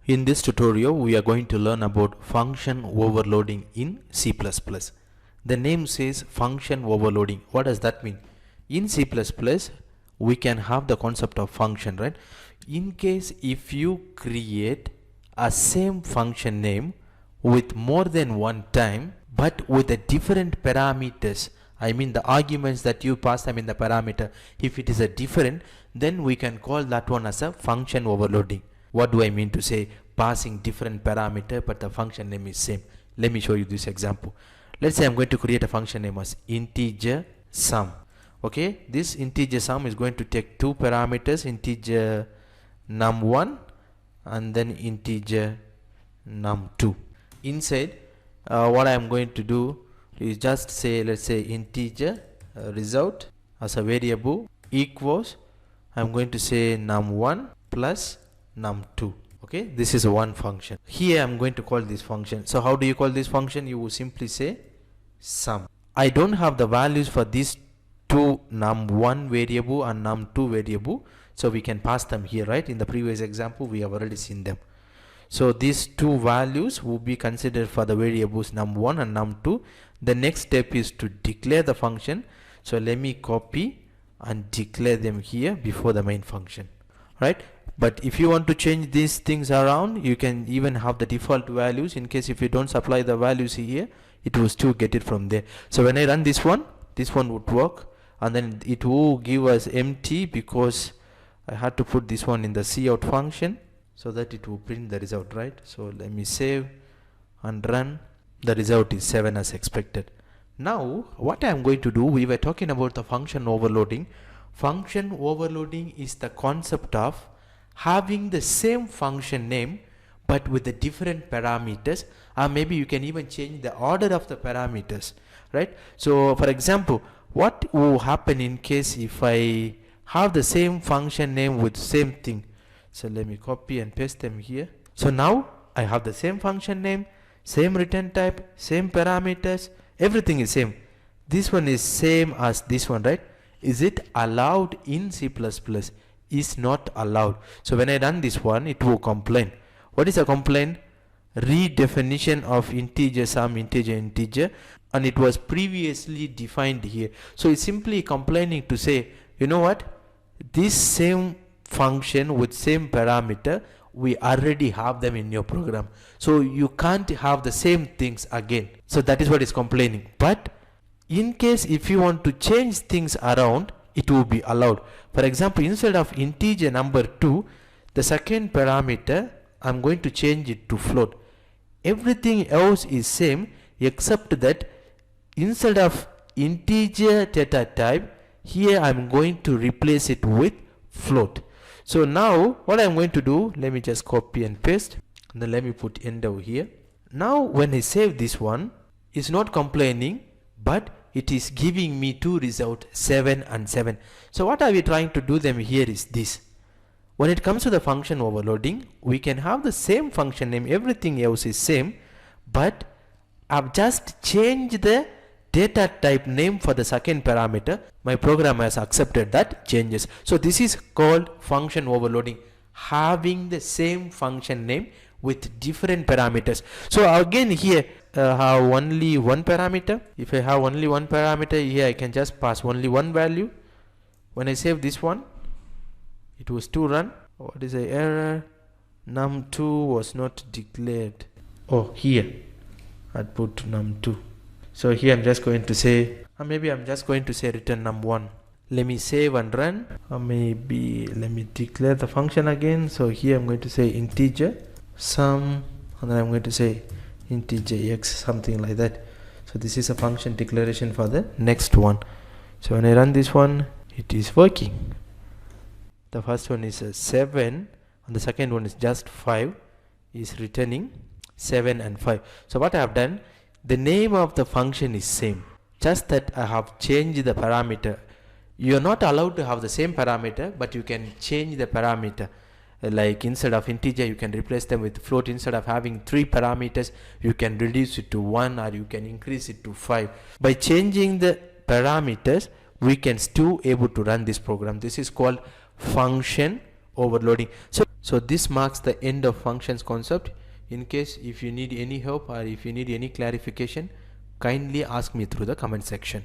In this tutorial, we are going to learn about function overloading in C++. The name says function overloading. What does that mean? In C++, we can have the concept of function, right? In case if you create a same function name with more than one time, but with a different parameters, I mean the arguments that you pass them in the parameter, if it is a different, then we can call that one as a function overloading. What do I mean to say? Passing different parameter but the function name is same. Let me show you this example. Let's say I'm going to create a function name as integer sum. Okay, this integer sum is going to take two parameters, integer num1 and then integer num2. Inside what I'm going to do is just say, let's say integer result as a variable equals, I'm going to say num1 plus num2. Okay, this is one function. Here I'm going to call this function. So how do you call this function? You will simply say sum. I don't have the values for these two, num1 variable and num2 variable, so we can pass them here, right? In the previous example we have already seen them. So these two values will be considered for the variables num1 and num2. The next step is to declare the function. So let me copy and declare them here before the main function, right? But if you want to change these things around, you can even have the default values. In case if you don't supply the values here, it will still get it from there. So when I run this one would work, and then it will give us empty because I had to put this one in the cout function so that it will print the result, right? So let me save and run. The result is 7 as expected. Now what I am going to do, we were talking about the function overloading. Function overloading is the concept of having the same function name but with the different parameters, or maybe you can even change the order of the parameters, right? So for example, what will happen in case if I have the same function name with same thing? So let me copy and paste them here. So now I have the same function name, same return type, same parameters, everything is same. This one is same as this one, right? Is it allowed in C++? Is not allowed. So when I run this one, it will complain. What is a complaint? Redefinition of integer sum, integer, and it was previously defined here. So it's simply complaining to say, you know what, this same function with same parameter, we already have them in your program, so you can't have the same things again. So that is what is complaining. But in case if you want to change things around, it will be allowed. For example, instead of integer number 2, the second parameter, I'm going to change it to float. Everything else is same except that instead of integer data type, here I'm going to replace it with float. So now what I'm going to do, let me just copy and paste, and then let me put enter here. Now when I save this one, it's not complaining, but it is giving me two results, 7 and 7. So what are we trying to do them here is this. When it comes to the function overloading, we can have the same function name, everything else is same, but I've just changed the data type name for the second parameter. My program has accepted that changes. So this is called function overloading, having the same function name with different parameters. So again here have only one parameter. If I have only one parameter here, I can just pass only one value. When I save this one, it was to run. What is the error? Num2 was not declared. Oh, here I put num2. So here I'm just going to say, or maybe I'm just going to say return num1. Let me save and run, or maybe let me declare the function again. So here I'm going to say integer sum, and then I'm going to say integer x, something like that. So this is a function declaration for the next one. So when I run this one, it is working. The first one is 7 and the second one is just 5, is returning 7 and 5. So what I have done, the name of the function is same, just that I have changed the parameter. You are not allowed to have the same parameter, but you can change the parameter. Like instead of integer, you can replace them with float. Instead of having 3 parameters, you can reduce it to 1, or you can increase it to 5. By changing the parameters, we can still able to run this program. This is called function overloading. So So this marks the end of functions concept. In case if you need any help or if you need any clarification, kindly ask me through the comment section.